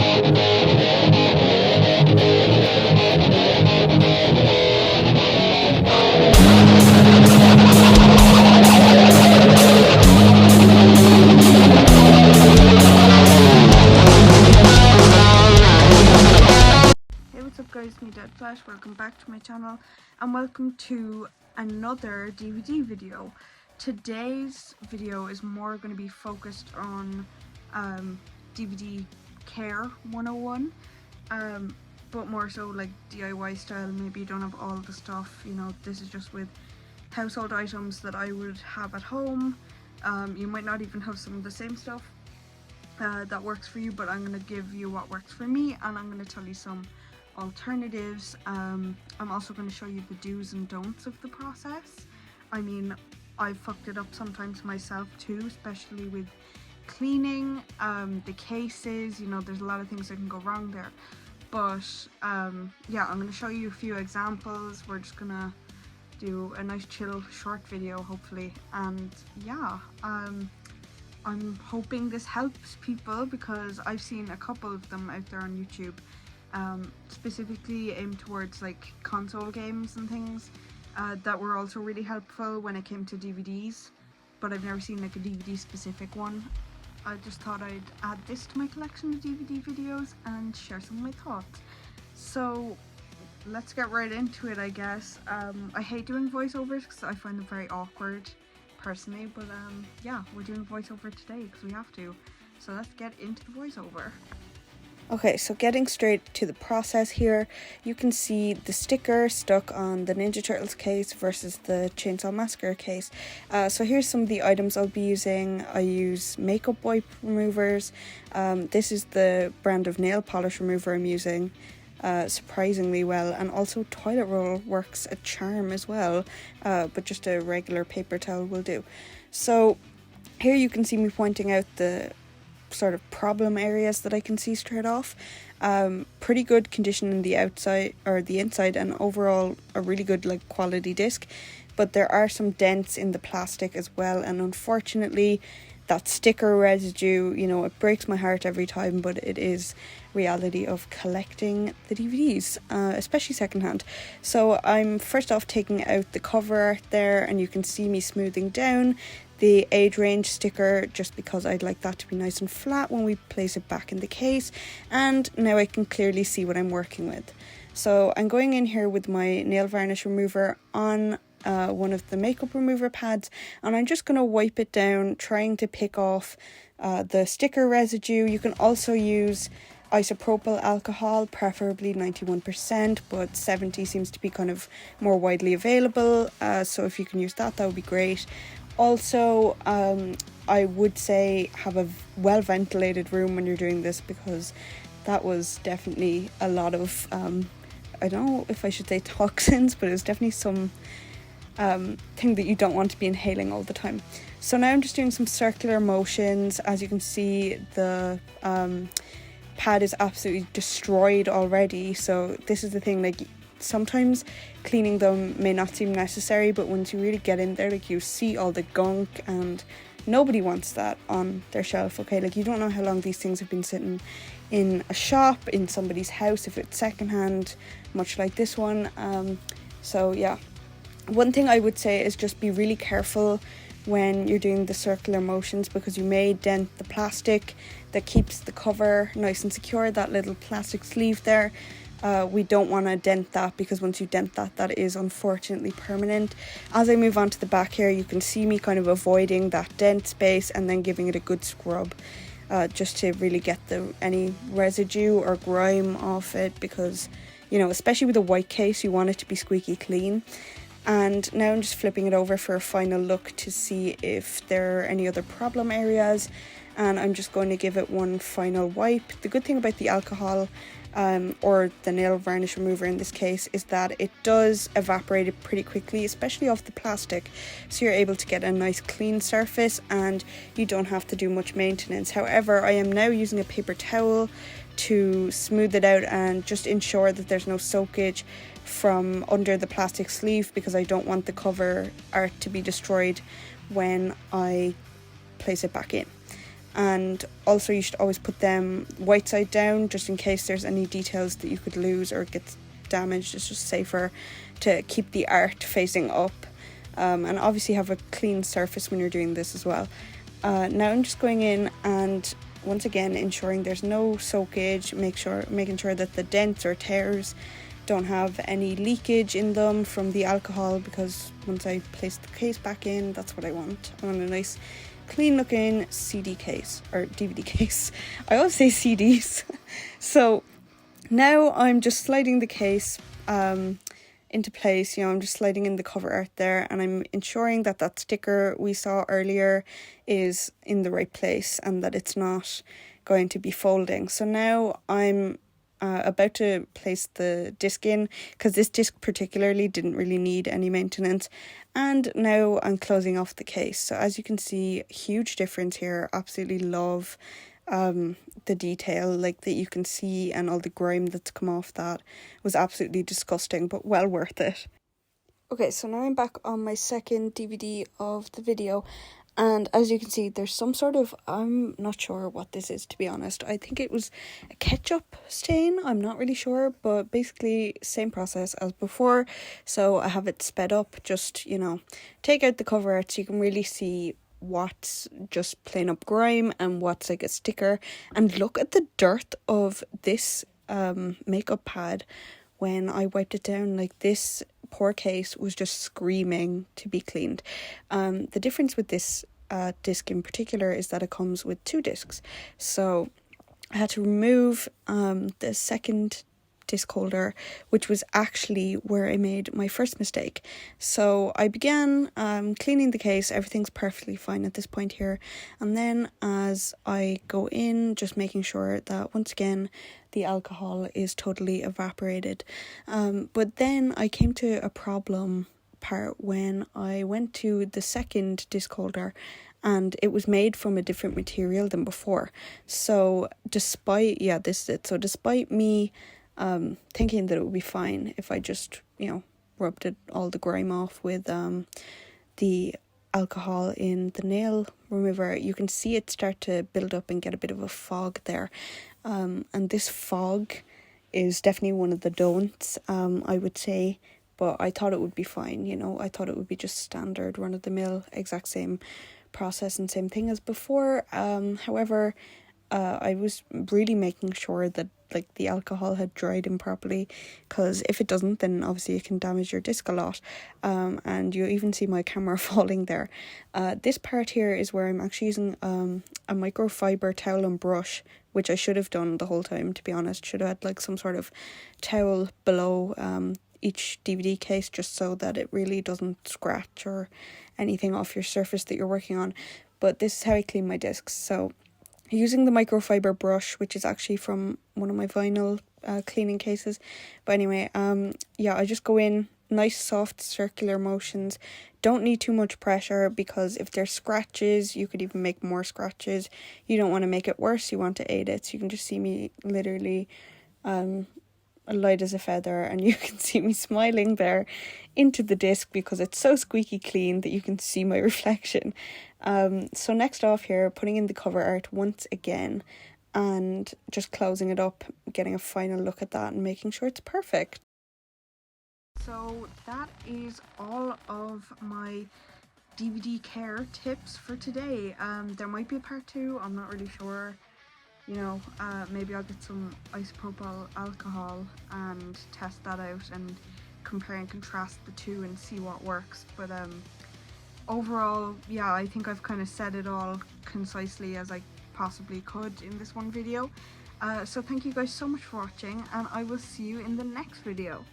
Guys, me D34D.F.L35H, welcome back to my channel and welcome to another DVD video. Today's video is more going to be focused on DVD care 101, but more so like DIY style. Maybe you don't have all the stuff, you know, this is just with household items that I would have at home. You might not even have some of the same stuff that works for you, but I'm going to give you what works for me and I'm going to tell you some alternatives. I'm also going to show you the do's and don'ts of the process. I mean, I've fucked it up sometimes myself too, especially with cleaning the cases. You know, there's a lot of things that can go wrong there, but yeah, I'm going to show you a few examples. We're just gonna do a nice chill short video hopefully, and yeah, I'm hoping this helps people because I've seen a couple of them out there on YouTube, specifically aimed towards like console games and things that were also really helpful when it came to DVDs, but I've never seen like a DVD specific one. I just thought I'd add this to my collection of DVD videos and share some of my thoughts. So let's get right into it, I guess. I hate doing voiceovers because I find them very awkward personally, but yeah, we're doing voiceover today because we have to. So let's get into the voiceover. Okay, so getting straight to the process here, you can see the sticker stuck on the Ninja Turtles case versus the Chainsaw Massacre case. So here's some of the items I'll be using. I use makeup wipe removers. This is the brand of nail polish remover I'm using, surprisingly well, and also toilet roll works a charm as well, but just a regular paper towel will do. So here you can see me pointing out the sort of problem areas that I can see straight off. Pretty good condition in the outside or the inside, and overall a really good like quality disc, but there are some dents in the plastic as well, and unfortunately that sticker residue, you know, it breaks my heart every time, but it is reality of collecting the DVDs, especially secondhand. So I'm first off taking out the cover art there, and you can see me smoothing down the age range sticker just because I'd like that to be nice and flat when we place it back in the case, and now I can clearly see what I'm working with. So I'm going in here with my nail varnish remover on one of the makeup remover pads, and I'm just going to wipe it down, trying to pick off the sticker residue. You can also use isopropyl alcohol, preferably 91%, but 70 seems to be kind of more widely available, so if you can use that, that would be great. Also, I would say have a well ventilated room when you're doing this, because that was definitely a lot of I don't know if I should say toxins, but it was definitely some thing that you don't want to be inhaling all the time. So now I'm just doing some circular motions. As you can see, the pad is absolutely destroyed already. So this is the thing, like sometimes cleaning them may not seem necessary, but once you really get in there, like you see all the gunk, and nobody wants that on their shelf. Okay, like you don't know how long these things have been sitting in a shop, in somebody's house, if it's secondhand, much like this one. So yeah, one thing I would say is just be really careful when you're doing the circular motions, because you may dent the plastic that keeps the cover nice and secure, that little plastic sleeve there. We don't want to dent that, because once you dent that, that is unfortunately permanent. As I move on to the back here, you can see me kind of avoiding that dent space and then giving it a good scrub, just to really get any residue or grime off it, because, you know, especially with a white case, you want it to be squeaky clean. And now I'm just flipping it over for a final look to see if there are any other problem areas, and I'm just going to give it one final wipe. The good thing about the alcohol or the nail varnish remover in this case is that it does evaporate it pretty quickly, especially off the plastic, so you're able to get a nice clean surface and you don't have to do much maintenance. However, I am now using a paper towel to smooth it out and just ensure that there's no soakage from under the plastic sleeve, because I don't want the cover art to be destroyed when I place it back in. and also you should always put them white side down just in case there's any details that you could lose or get damaged. It's just safer to keep the art facing up, and obviously have a clean surface when you're doing this as well. Now I'm just going in and once again ensuring there's no soakage, making sure that the dents or tears don't have any leakage in them from the alcohol, because once I place the case back in, that's what I want. I want a nice clean looking CD case or DVD case. I always say CDs. So now I'm just sliding the case into place. I'm just sliding in the cover art there, and I'm ensuring that that sticker we saw earlier is in the right place and that it's not going to be folding. So now I'm about to place the disc in, because this disc particularly didn't really need any maintenance, and now I'm closing off the case. So as you can see, huge difference here. Absolutely love the detail like that you can see, and all the grime that's come off that was absolutely disgusting, but well worth it. Okay, so now I'm back on my second DVD of the video, and as you can see, there's some sort of, I'm not sure what this is, to be honest. I think it was a ketchup stain, I'm not really sure, but basically same process as before. So I have it sped up, just, take out the cover art so you can really see what's just plain up grime and what's like a sticker. And look at the dirt of this makeup pad when I wiped it down. Like, this poor case was just screaming to be cleaned. The difference with this disc in particular is that it comes with 2 discs, so I had to remove the second disc holder, which was actually where I made my first mistake. So I began cleaning the case. Everything's perfectly fine at this point here, and then as I go in, just making sure that once again the alcohol is totally evaporated. But then I came to a problem part when I went to the second disc holder, and it was made from a different material than before. So despite despite me thinking that it would be fine if I just rubbed all the grime off with the alcohol in the nail remover, you can see it start to build up and get a bit of a fog there, and this fog is definitely one of the don'ts, I would say. But I thought it would be fine, I thought it would be just standard run of the mill, exact same process and same thing as before. However, I was really making sure that the alcohol had dried in properly, because if it doesn't, then obviously it can damage your disc a lot. And you even see my camera falling there. This part here is where I'm actually using a microfiber towel and brush, which I should have done the whole time, to be honest. Should have had some sort of towel below each DVD case, just so that it really doesn't scratch or anything off your surface that you're working on. But this is how I clean my discs. So using the microfiber brush, which is actually from one of my vinyl cleaning cases. But anyway, I just go in, nice soft circular motions. Don't need too much pressure, because if there's scratches, you could even make more scratches. You don't want to make it worse, you want to aid it. So you can just see me literally light as a feather, and you can see me smiling there into the disc because it's so squeaky clean that you can see my reflection. So next off here, putting in the cover art once again and just closing it up, getting a final look at that and making sure it's perfect. So that is all of my DVD care tips for today. There might be a part 2, I'm not really sure. Maybe I'll get some isopropyl alcohol and test that out and compare and contrast the two and see what works. But overall, I think I've kind of said it all concisely as I possibly could in this one video. So thank you guys so much for watching, and I will see you in the next video.